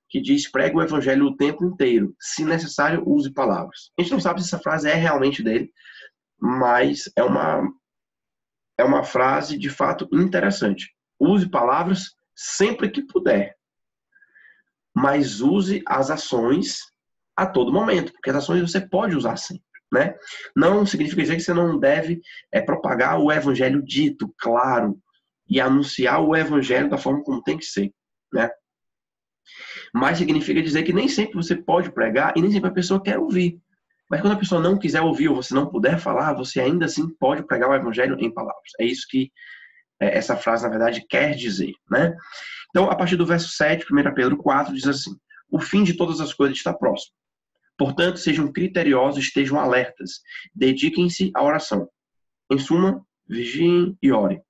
que diz, prega o evangelho o tempo inteiro, se necessário, use palavras. A gente não sabe se essa frase é realmente dele, mas é uma frase, de fato, interessante. Use palavras sempre que puder, mas use as ações a todo momento, porque as ações você pode usar sempre, né? Não significa dizer que você não deve propagar o evangelho dito, claro, e anunciar o evangelho da forma como tem que ser, né? Mas significa dizer que nem sempre você pode pregar e nem sempre a pessoa quer ouvir. Mas quando a pessoa não quiser ouvir ou você não puder falar, você ainda assim pode pregar o evangelho em palavras. É isso que essa frase, na verdade, quer dizer, né? Então, a partir do verso 7, 1 Pedro 4, diz assim, o fim de todas as coisas está próximo. Portanto, sejam criteriosos, estejam alertas. Dediquem-se à oração. Em suma, vigiem e orem.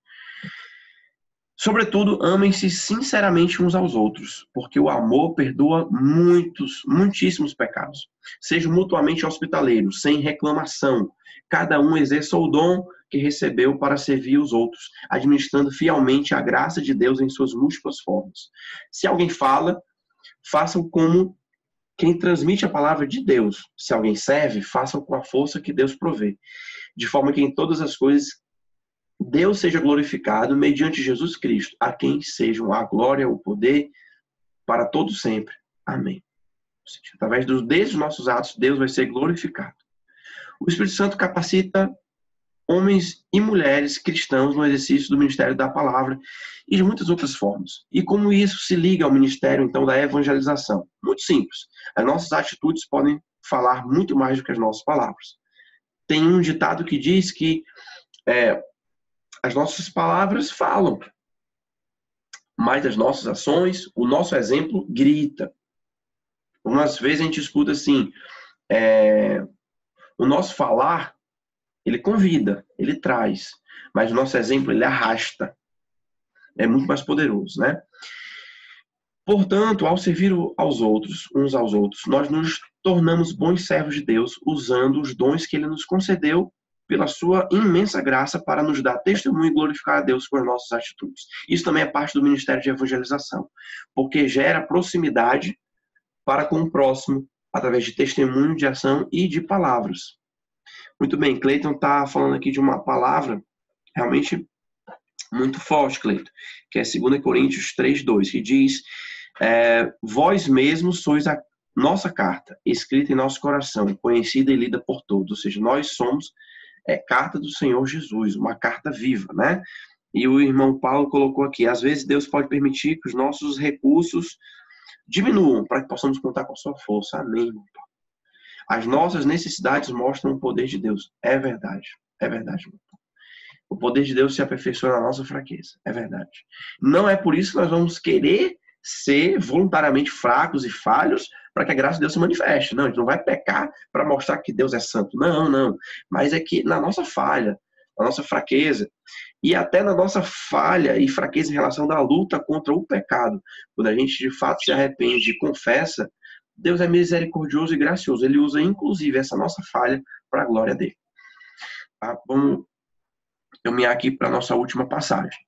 Sobretudo, amem-se sinceramente uns aos outros, porque o amor perdoa muitíssimos pecados. Sejam mutuamente hospitaleiros, sem reclamação. Cada um exerça o dom que recebeu para servir os outros, administrando fielmente a graça de Deus em suas múltiplas formas. Se alguém fala, façam como quem transmite a palavra de Deus. Se alguém serve, façam com a força que Deus provê, de forma que em todas as coisas Deus seja glorificado mediante Jesus Cristo, a quem sejam a glória, o poder, para todos sempre. Amém. Através desses nossos atos, Deus vai ser glorificado. O Espírito Santo capacita homens e mulheres cristãos no exercício do ministério da palavra e de muitas outras formas. E como isso se liga ao ministério, então, da evangelização? Muito simples. As nossas atitudes podem falar muito mais do que as nossas palavras. Tem um ditado que diz que as nossas palavras falam, mas as nossas ações, o nosso exemplo grita. Umas vezes a gente escuta assim, o nosso falar, ele convida, ele traz, mas o nosso exemplo, ele arrasta. É muito mais poderoso, né? Portanto, ao servir aos outros, uns aos outros, nós nos tornamos bons servos de Deus, usando os dons que ele nos concedeu pela sua imensa graça para nos dar testemunho e glorificar a Deus com as nossas atitudes. Isso também é parte do ministério de evangelização, porque gera proximidade para com o próximo, através de testemunho, de ação e de palavras. Muito bem, Cleiton está falando aqui de uma palavra realmente muito forte, Cleiton, que é 2 Coríntios 3:2, que diz, vós mesmos sois a nossa carta, escrita em nosso coração, conhecida e lida por todos. Ou seja, nós somos carta do Senhor Jesus, uma carta viva, né? E o irmão Paulo colocou aqui, às vezes Deus pode permitir que os nossos recursos diminuam para que possamos contar com a sua força. Amém, irmão Paulo. As nossas necessidades mostram o poder de Deus. É verdade, irmão Paulo. O poder de Deus se aperfeiçoa na nossa fraqueza. É verdade. Não é por isso que nós vamos querer ser voluntariamente fracos e falhos para que a graça de Deus se manifeste. Não, a gente não vai pecar para mostrar que Deus é santo. Não. Mas é que na nossa falha, na nossa fraqueza, e até na nossa falha e fraqueza em relação à luta contra o pecado. Quando a gente de fato se arrepende e confessa, Deus é misericordioso e gracioso. Ele usa inclusive essa nossa falha para a glória dele. Tá? Vamos caminhar aqui para a nossa última passagem.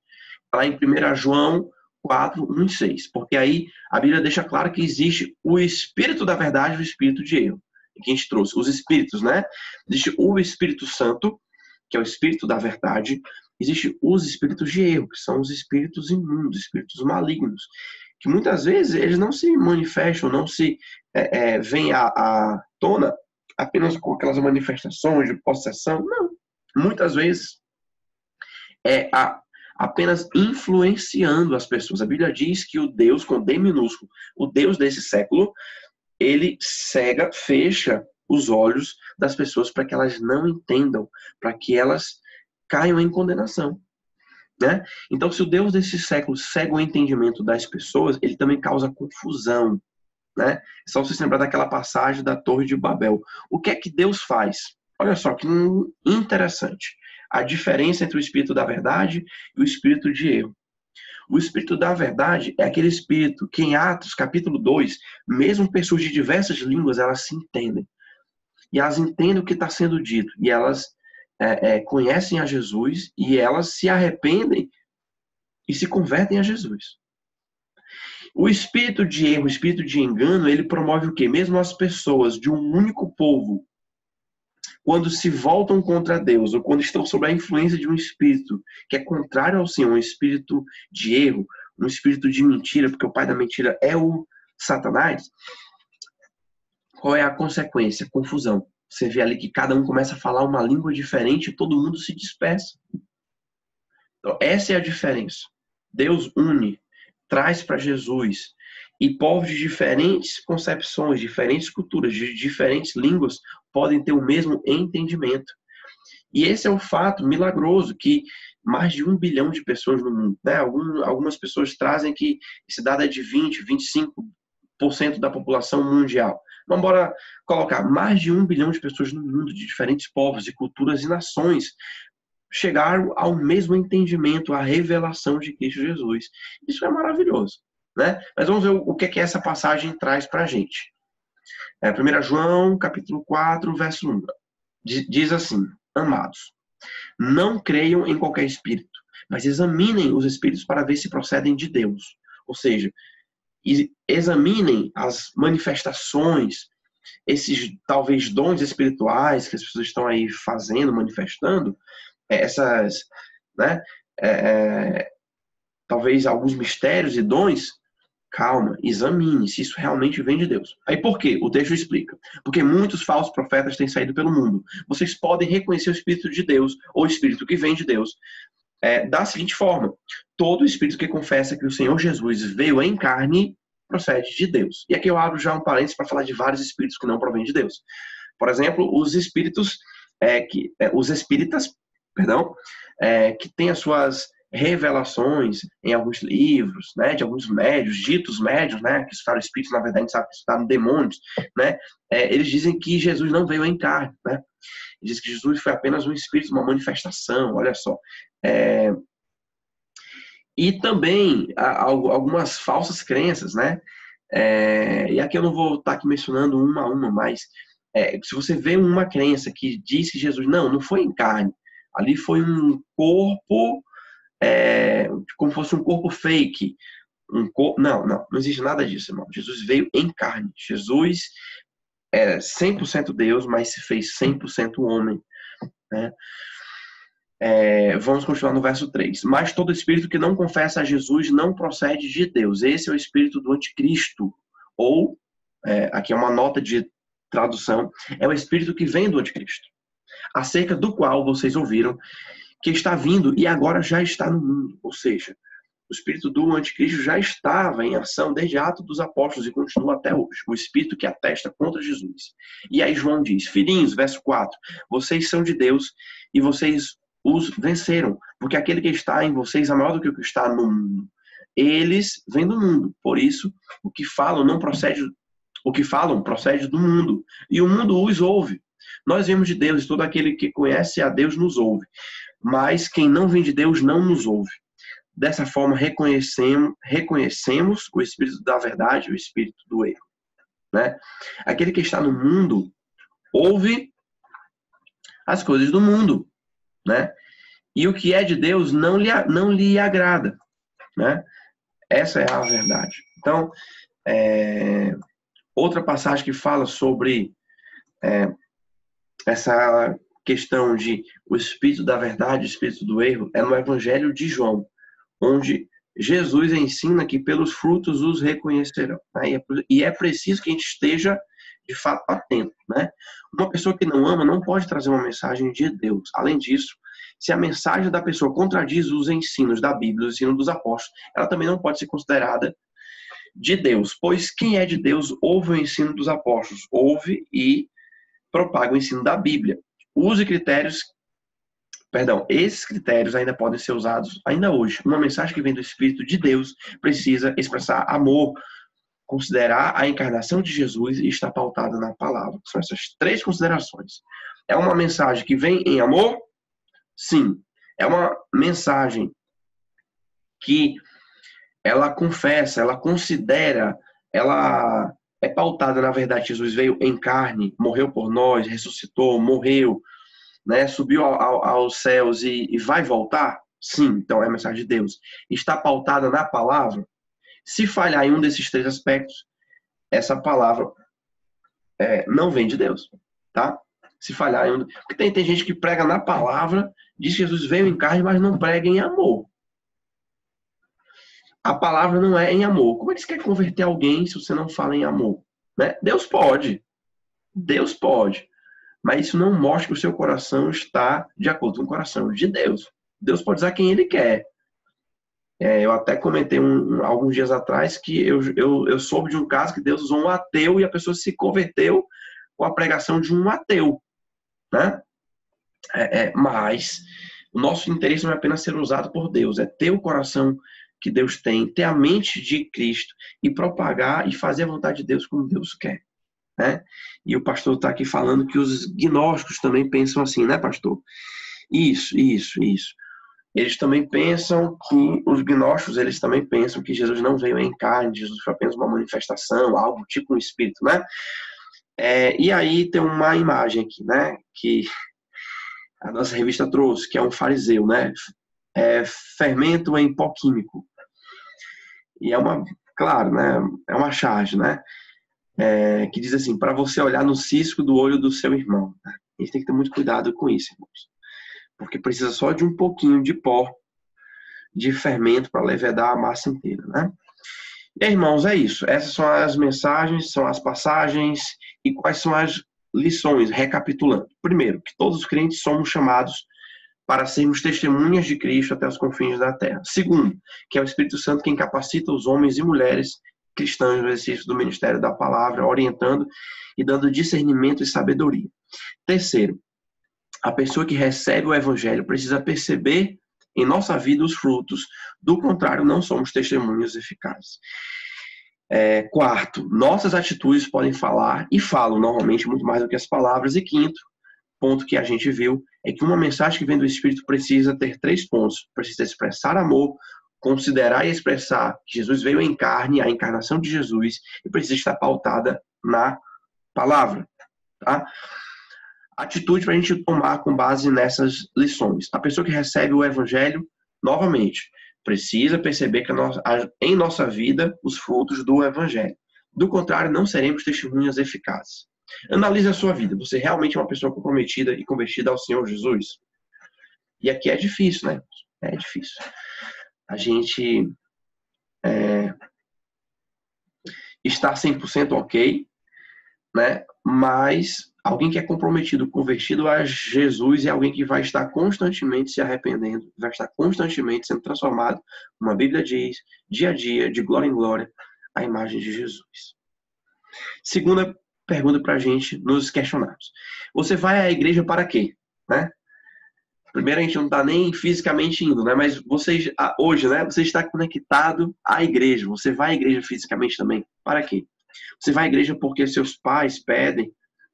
Lá em 1 João 4, 1 e 6. Porque aí a Bíblia deixa claro que existe o Espírito da verdade e o Espírito de erro. E que a gente trouxe os Espíritos, né? Existe o Espírito Santo, que é o Espírito da verdade. Existe os Espíritos de erro, que são os Espíritos imundos, Espíritos malignos. Que muitas vezes eles não se manifestam, não se vêm à tona apenas com aquelas manifestações de possessão. Não. Muitas vezes apenas influenciando as pessoas. A Bíblia diz que o Deus, com D minúsculo, o Deus desse século, ele cega, fecha os olhos das pessoas para que elas não entendam, para que elas caiam em condenação. Né? Então, se o Deus desse século cega o entendimento das pessoas, ele também causa confusão. Né? É só você se lembrar daquela passagem da Torre de Babel. O que é que Deus faz? Olha só que interessante. A diferença entre o Espírito da verdade e o Espírito de erro. O Espírito da verdade é aquele Espírito que em Atos, capítulo 2, mesmo pessoas de diversas línguas, elas se entendem. E elas entendem o que está sendo dito. E elas conhecem a Jesus e elas se arrependem e se convertem a Jesus. O espírito de erro, o espírito de engano, ele promove o quê? Mesmo as pessoas de um único povo, quando se voltam contra Deus, ou quando estão sob a influência de um espírito que é contrário ao Senhor, um espírito de erro, um espírito de mentira, porque o pai da mentira é o Satanás, qual é a consequência? Confusão. Você vê ali que cada um começa a falar uma língua diferente e todo mundo se dispersa. Então, essa é a diferença. Deus une, traz para Jesus, e povos de diferentes concepções, diferentes culturas, de diferentes línguas, podem ter o mesmo entendimento. E esse é o fato milagroso que mais de 1 bilhão de pessoas no mundo, né? Algumas pessoas trazem que esse dado é de 20, 25% da população mundial. Vamos embora colocar mais de 1 bilhão de pessoas no mundo, de diferentes povos e culturas e nações, chegaram ao mesmo entendimento, à revelação de Cristo Jesus. Isso é maravilhoso, né? Mas vamos ver o que essa passagem traz para a gente. 1 João, capítulo 4, verso 1. Diz assim: Amados, não creiam em qualquer espírito, mas examinem os espíritos para ver se procedem de Deus. Ou seja, examinem as manifestações, esses talvez dons espirituais que as pessoas estão aí fazendo, manifestando, essas, né, talvez alguns mistérios e dons. Calma, examine se isso realmente vem de Deus. Aí por quê? O texto explica. Porque muitos falsos profetas têm saído pelo mundo. Vocês podem reconhecer o Espírito de Deus, ou o Espírito que vem de Deus, da seguinte forma: todo Espírito que confessa que o Senhor Jesus veio em carne procede de Deus. E aqui eu abro já um parênteses para falar de vários espíritos que não provêm de Deus. Por exemplo, os espíritos, os espíritas, que têm as suas revelações em alguns livros, né, de alguns médios, ditos médios, né, que citaram espíritos, na verdade a gente sabe que citaram demônios, né, eles dizem que Jesus não veio em carne, né, eles dizem que Jesus foi apenas um espírito, uma manifestação, olha só. E também algumas falsas crenças, né, e aqui eu não vou estar aqui mencionando uma a uma, mas se você vê uma crença que diz que Jesus não foi em carne, ali foi um corpo, como fosse um corpo fake. Não existe nada disso, irmão. Jesus veio em carne. Jesus é 100% Deus, mas se fez 100% homem. Né? Vamos continuar no verso 3. Mas todo espírito que não confessa a Jesus não procede de Deus. Esse é o espírito do anticristo. Ou, aqui é uma nota de tradução, é o espírito que vem do anticristo, acerca do qual vocês ouviram que está vindo e agora já está no mundo. Ou seja, o espírito do anticristo já estava em ação desde Atos dos Apóstolos e continua até hoje. O espírito que atesta contra Jesus. E aí João diz: Filhinhos, verso 4, vocês são de Deus e vocês os venceram, porque aquele que está em vocês é maior do que o que está no mundo. Eles vêm do mundo, por isso o que falam procede do mundo, e o mundo os ouve. Nós vemos de Deus, e todo aquele que conhece a Deus nos ouve. mas quem não vem de Deus não nos ouve. Dessa forma, reconhecemos o espírito da verdade e o espírito do erro. Né? Aquele que está no mundo ouve as coisas do mundo, né? E o que é de Deus não lhe agrada, né? Essa é a verdade. Então, outra passagem que fala sobre essa questão de o espírito da verdade, o espírito do erro, é no Evangelho de João, onde Jesus ensina que pelos frutos os reconhecerão. Né? E é preciso que a gente esteja, de fato, atento. Né? Uma pessoa que não ama não pode trazer uma mensagem de Deus. Além disso, se a mensagem da pessoa contradiz os ensinos da Bíblia, os ensinos dos apóstolos, ela também não pode ser considerada de Deus. Pois quem é de Deus ouve o ensino dos apóstolos, ouve e propaga o ensino da Bíblia. Esses critérios ainda podem ser usados ainda hoje. Uma mensagem que vem do Espírito de Deus precisa expressar amor, considerar a encarnação de Jesus e estar pautada na palavra. São essas três considerações. É uma mensagem que vem em amor? Sim. É uma mensagem que ela confessa, ela considera, ela é pautada na verdade. Jesus veio em carne, morreu por nós, ressuscitou, morreu, né, subiu aos céus e vai voltar? Sim, então é a mensagem de Deus. Está pautada na palavra? Se falhar em um desses três aspectos, essa palavra não vem de Deus, tá? Se falhar em um... Porque tem gente que prega na palavra, diz que Jesus veio em carne, mas não prega em amor. A palavra não é em amor. Como é que você quer converter alguém se você não fala em amor? Né? Deus pode. Mas isso não mostra que o seu coração está de acordo com o coração de Deus. Deus pode usar quem Ele quer. Eu até comentei alguns dias atrás que eu soube de um caso que Deus usou um ateu e a pessoa se converteu com a pregação de um ateu. Né? Mas o nosso interesse não é apenas ser usado por Deus, é ter o coração que Deus tem, ter a mente de Cristo e propagar e fazer a vontade de Deus como Deus quer. Né? E o pastor está aqui falando que os gnósticos também pensam assim, né, pastor? Isso. Eles também pensam que, os gnósticos, eles também pensam que Jesus não veio em carne, Jesus foi apenas uma manifestação, algo tipo um espírito, né? E aí tem uma imagem aqui, né, que a nossa revista trouxe, que é um fariseu, né? Fermento em pó químico. E claro, né, é uma charge, né? Que diz assim, para você olhar no cisco do olho do seu irmão. A gente tem que ter muito cuidado com isso, irmãos. Porque precisa só de um pouquinho de pó, de fermento para levedar a massa inteira, né? E, irmãos, é isso. Essas são as mensagens, são as passagens e quais são as lições, recapitulando. Primeiro, que todos os crentes somos chamados para sermos testemunhas de Cristo até os confins da terra. Segundo, que é o Espírito Santo quem capacita os homens e mulheres cristãos no exercício do ministério da palavra, orientando e dando discernimento e sabedoria. Terceiro, a pessoa que recebe o evangelho precisa perceber em nossa vida os frutos, do contrário, não somos testemunhas eficazes. Quarto, nossas atitudes podem falar e falam normalmente muito mais do que as palavras. E quinto, ponto que a gente viu, é que uma mensagem que vem do Espírito precisa ter 3 pontos. Precisa expressar amor, considerar e expressar que Jesus veio em carne, a encarnação de Jesus, e precisa estar pautada na palavra. Tá? Atitude para a gente tomar com base nessas lições. A pessoa que recebe o evangelho, novamente, precisa perceber que em nossa vida os frutos do evangelho. Do contrário, não seremos testemunhas eficazes. Analise a sua vida. Você realmente é uma pessoa comprometida e convertida ao Senhor Jesus? E aqui é difícil, né? É difícil. A gente está 100% ok, né? Mas alguém que é comprometido, convertido a Jesus, é alguém que vai estar constantemente se arrependendo, vai estar constantemente sendo transformado, como a Bíblia diz, dia a dia, de glória em glória, a imagem de Jesus. Segunda pergunta para a gente nos questionarmos. Você vai à igreja para quê? Né? Primeiro, a gente não está nem fisicamente indo, né? Mas hoje, né? Você está conectado à igreja. Você vai à igreja fisicamente também. Para quê? Você vai à igreja porque seus pais pedem,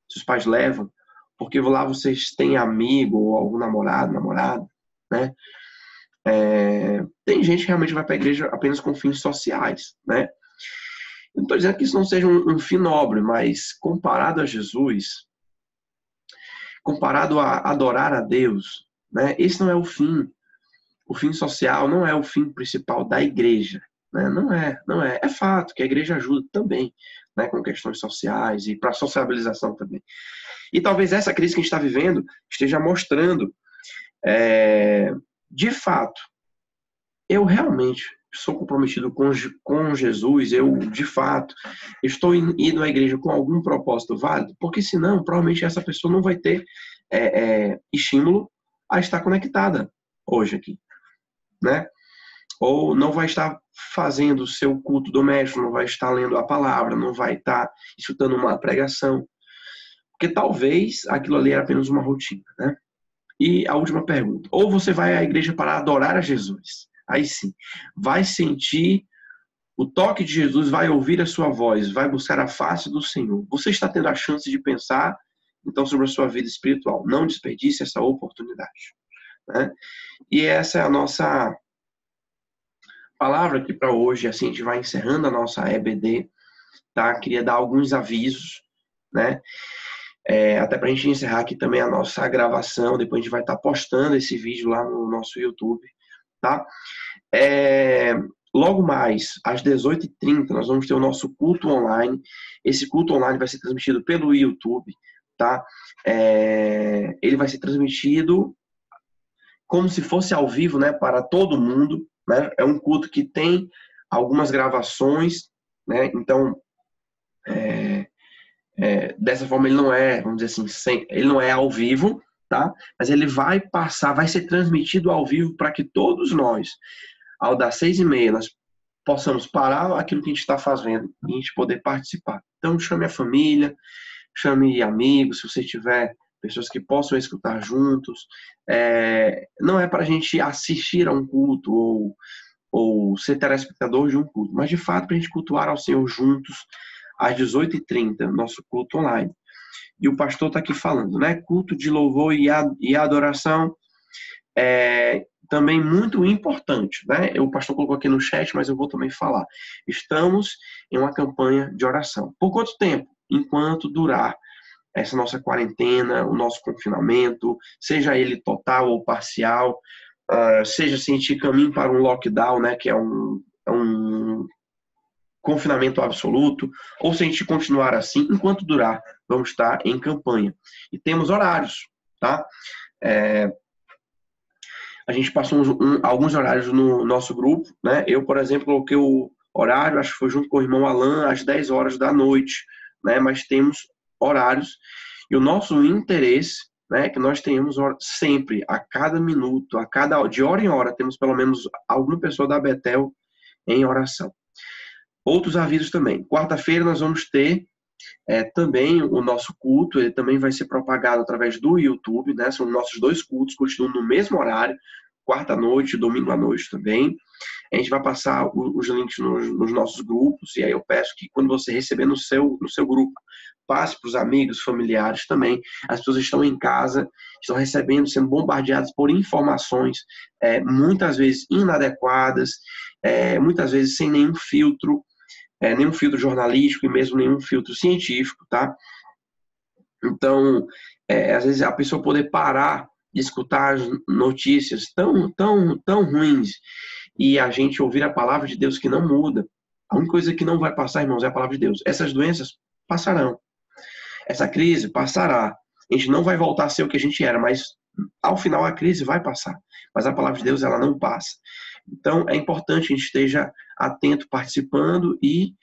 seus pais levam, porque lá vocês têm amigo ou algum namorado, namorada. né? Tem gente que realmente vai para a igreja apenas com fins sociais, né? Eu não estou dizendo que isso não seja um fim nobre, mas comparado a Jesus, comparado a adorar a Deus, né? Esse não é o fim. O fim social não é o fim principal da igreja, né? Não é. É fato que a igreja ajuda também, né, com questões sociais e para sociabilização também. E talvez essa crise que a gente está vivendo esteja mostrando, de fato, eu realmente sou comprometido com Jesus, eu, de fato, estou indo à igreja com algum propósito válido, porque senão, provavelmente, essa pessoa não vai ter estímulo a estar conectada hoje aqui, né? Ou não vai estar fazendo o seu culto doméstico, não vai estar lendo a palavra, não vai estar escutando uma pregação, porque talvez aquilo ali era apenas uma rotina, né? E a última pergunta, ou você vai à igreja para adorar a Jesus, aí sim, vai sentir o toque de Jesus, vai ouvir a sua voz, vai buscar a face do Senhor. Você está tendo a chance de pensar, então, sobre a sua vida espiritual. Não desperdice essa oportunidade, né? E essa é a nossa palavra aqui para hoje. Assim, a gente vai encerrando a nossa EBD, tá? Queria dar alguns avisos, né? Até para a gente encerrar aqui também a nossa gravação. Depois a gente vai estar postando esse vídeo lá no nosso YouTube, tá? Logo mais, às 18h30, nós vamos ter o nosso culto online. Esse culto online vai ser transmitido pelo YouTube, tá? Ele vai ser transmitido como se fosse ao vivo, né, para todo mundo, né? É um culto que tem algumas gravações, né? Então, dessa forma ele não é, vamos dizer assim, ele não é ao vivo, tá? Mas ele vai passar, vai ser transmitido ao vivo para que todos nós, ao das 6h30, nós possamos parar aquilo que a gente está fazendo e a gente poder participar. Então, chame a família, chame amigos, se você tiver pessoas que possam escutar juntos. Não é para a gente assistir a um culto ou ser telespectador de um culto, mas de fato para a gente cultuar ao Senhor juntos às 18h30, nosso culto online. E o pastor está aqui falando, né? Culto de louvor e adoração também muito importante, né? O pastor colocou aqui no chat, mas eu vou também falar. Estamos em uma campanha de oração. Por quanto tempo? Enquanto durar essa nossa quarentena, o nosso confinamento, seja ele total ou parcial, seja se a gente caminho para um lockdown, né, que é um confinamento absoluto, ou se a gente continuar assim, enquanto durar, vamos estar em campanha. E temos horários, tá? A gente passou alguns horários no nosso grupo, né? Eu, por exemplo, coloquei o horário, acho que foi junto com o irmão Alan, às 10 horas da noite, né? Mas temos horários e o nosso interesse, né, que nós tenhamos sempre, a cada minuto, de hora em hora, temos pelo menos alguma pessoa da Betel em oração. Outros avisos também. Quarta-feira nós vamos ter também o nosso culto, ele também vai ser propagado através do YouTube, né? São nossos 2 cultos, continuam no mesmo horário, quarta à noite, domingo à noite também. A gente vai passar os links nos nossos grupos, e aí eu peço que quando você receber no seu grupo, passe para os amigos, familiares também. As pessoas estão em casa, estão recebendo, sendo bombardeadas por informações, muitas vezes inadequadas, muitas vezes sem nenhum filtro jornalístico e mesmo nenhum filtro científico, tá? Então, às vezes a pessoa poder parar de escutar as notícias tão ruins e a gente ouvir a palavra de Deus que não muda. A única coisa que não vai passar, irmãos, é a palavra de Deus. Essas doenças passarão. Essa crise passará. A gente não vai voltar a ser o que a gente era, mas ao final a crise vai passar. Mas a palavra de Deus, ela não passa. Então, é importante que a gente esteja atento, participando e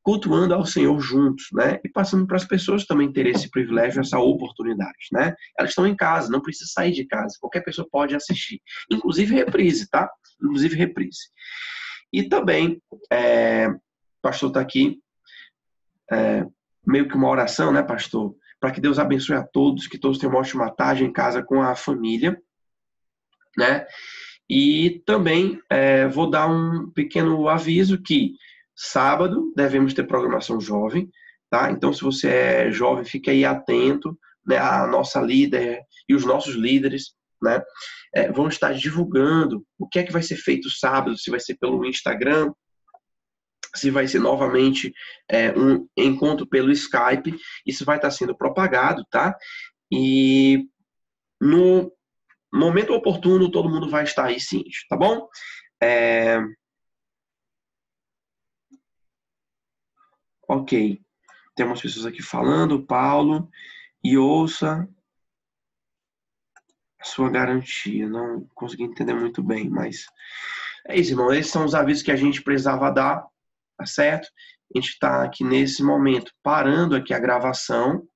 cultuando ao Senhor juntos, né? E passando para as pessoas também terem esse privilégio, essa oportunidade, né? Elas estão em casa, não precisa sair de casa. Qualquer pessoa pode assistir. Inclusive reprise, tá? Inclusive reprise. E também, o pastor está aqui, meio que uma oração, né, pastor? Para que Deus abençoe a todos, que todos tenham uma ótima tarde em casa com a família, né? E também vou dar um pequeno aviso que sábado devemos ter programação jovem, tá? Então, se você é jovem, fique aí atento, né? A nossa líder e os nossos líderes, né? vão estar divulgando o que é que vai ser feito sábado, se vai ser pelo Instagram, se vai ser novamente um encontro pelo Skype. Isso vai estar sendo propagado, tá? E no momento oportuno, todo mundo vai estar aí ciente, tá bom? Ok. Temos pessoas aqui falando, Paulo, e ouça a sua garantia. Não consegui entender muito bem, mas é isso, irmão. Esses são os avisos que a gente precisava dar, tá certo? A gente está aqui nesse momento parando aqui a gravação.